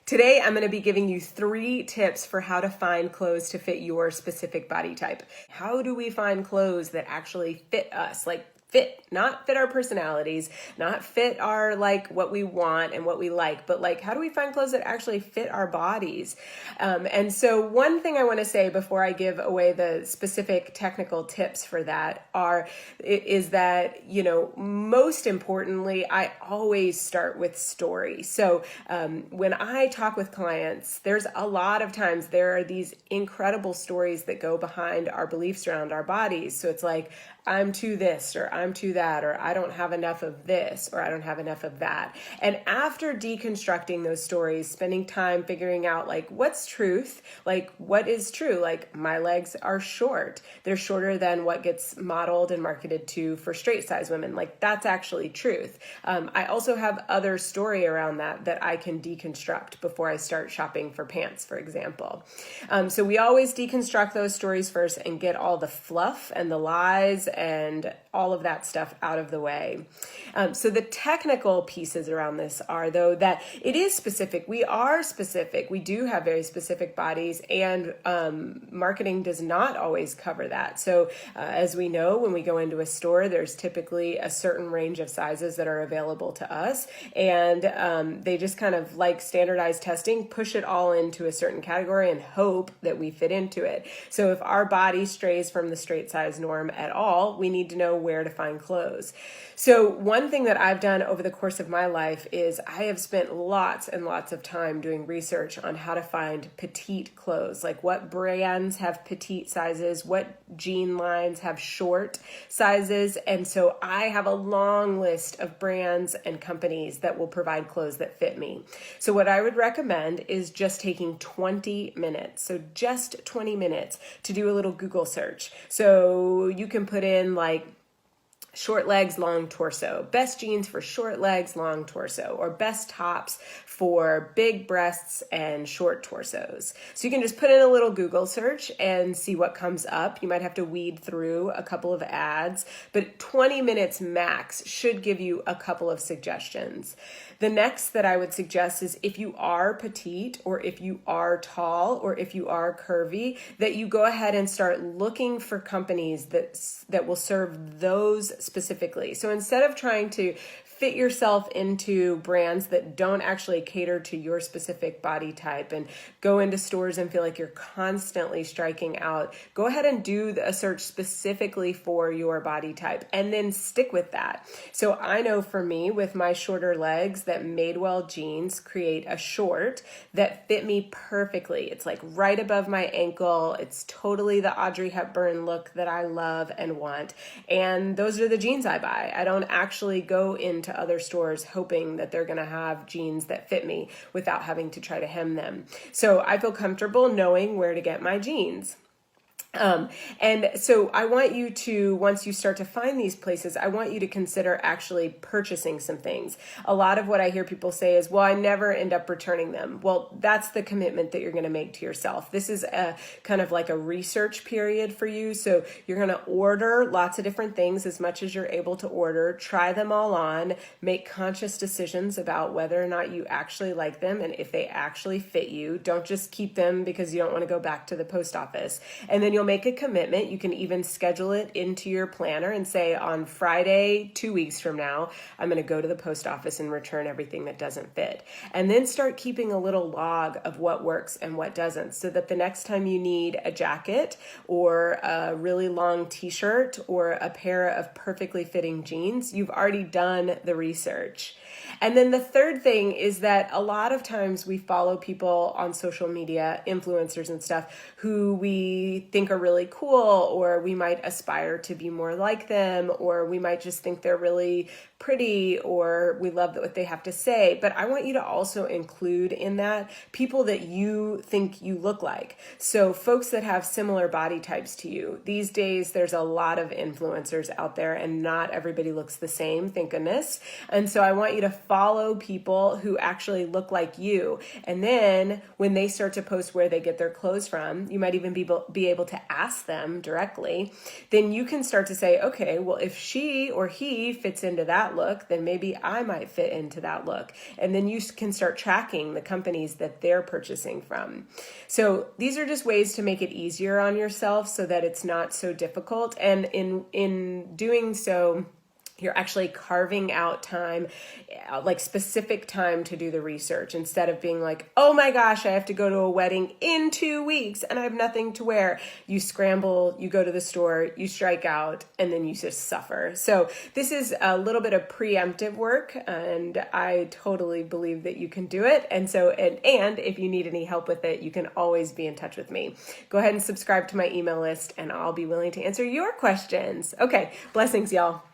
Today, I'm going to be giving you 3 tips for how to find clothes to fit your specific body type. How do we find clothes that actually fit us? Not fit our personalities, not fit our what we want and what we like, but how do we find clothes that actually fit our bodies? And so one thing I want to say before I give away the specific technical tips for that is that, most importantly, I always start with story. So when I talk with clients, there's a lot of times there are these incredible stories that go behind our beliefs around our bodies. So it's like, I'm too this, or I'm too that, or I don't have enough of this, or I don't have enough of that. And after deconstructing those stories, spending time figuring out what's truth, what is true, my legs are short. They're shorter than what gets modeled and marketed to for straight size women. That's actually truth. I also have other story around that I can deconstruct before I start shopping for pants, for example. So we always deconstruct those stories first and get all the fluff and the lies and all of that stuff out of the way. So the technical pieces around this are, though, that it is specific. We are specific. We do have very specific bodies, and marketing does not always cover that. So as we know, when we go into a store, there's typically a certain range of sizes that are available to us, and they just kind of standardized testing, push it all into a certain category and hope that we fit into it. So if our body strays from the straight size norm at all, we need to know where to find clothes. So one thing that I've done over the course of my life is I have spent lots and lots of time doing research on how to find petite clothes, what brands have petite sizes, what jean lines have short sizes. And so I have a long list of brands and companies that will provide clothes that fit me. So what I would recommend is just taking 20 minutes. So just 20 minutes to do a little Google search. So you can put in short legs, long torso, best jeans for short legs, long torso, or best tops for big breasts and short torsos. So you can just put in a little Google search and see what comes up. You might have to weed through a couple of ads, but 20 minutes max should give you a couple of suggestions. The next that I would suggest is if you are petite, or if you are tall, or if you are curvy, that you go ahead and start looking for companies that will serve those specifically. So instead of trying to fit yourself into brands that don't actually cater to your specific body type and go into stores and feel like you're constantly striking out, go ahead and do a search specifically for your body type and then stick with that. So I know for me, with my shorter legs, that Madewell jeans create a short that fit me perfectly. It's right above my ankle. It's totally the Audrey Hepburn look that I love and want. And those are the jeans I buy. I don't actually go into other stores hoping that they're going to have jeans that fit me without having to try to hem them. So I feel comfortable knowing where to get my jeans. And so I want you to, once you start to find these places, I want you to consider actually purchasing some things. A lot of what I hear people say is, well, I never end up returning them. Well, that's the commitment that you're going to make to yourself. This is a kind of a research period for you. So you're going to order lots of different things as much as you're able to order, try them all on, make conscious decisions about whether or not you actually like them and if they actually fit you. Don't just keep them because you don't want to go back to the post office. And then you'll make a commitment. You can even schedule it into your planner and say, on Friday, 2 weeks from now, I'm going to go to the post office and return everything that doesn't fit. And then start keeping a little log of what works and what doesn't, so that the next time you need a jacket or a really long t-shirt or a pair of perfectly fitting jeans, you've already done the research. And then the third thing is that a lot of times we follow people on social media, influencers and stuff, who we think are really cool, or we might aspire to be more like them, or we might just think they're really pretty, or we love what they have to say. But I want you to also include in that people that you think you look like. So folks that have similar body types to you. These days, there's a lot of influencers out there, and not everybody looks the same, thank goodness. And so I want you to follow people who actually look like you. And then when they start to post where they get their clothes from, you might even be able to ask them directly. Then you can start to say, okay, well, if she or he fits into that that look, then maybe I might fit into that look. And then you can start tracking the companies that they're purchasing from. So these are just ways to make it easier on yourself so that it's not so difficult. And in doing so, you're actually carving out time, like specific time to do the research, instead of being like, oh my gosh, I have to go to a wedding in 2 weeks and I have nothing to wear. You scramble, you go to the store, you strike out, and then you just suffer. So this is a little bit of preemptive work, and I totally believe that you can do it. And so, and if you need any help with it, you can always be in touch with me. Go ahead and subscribe to my email list, and I'll be willing to answer your questions. Okay, blessings, y'all.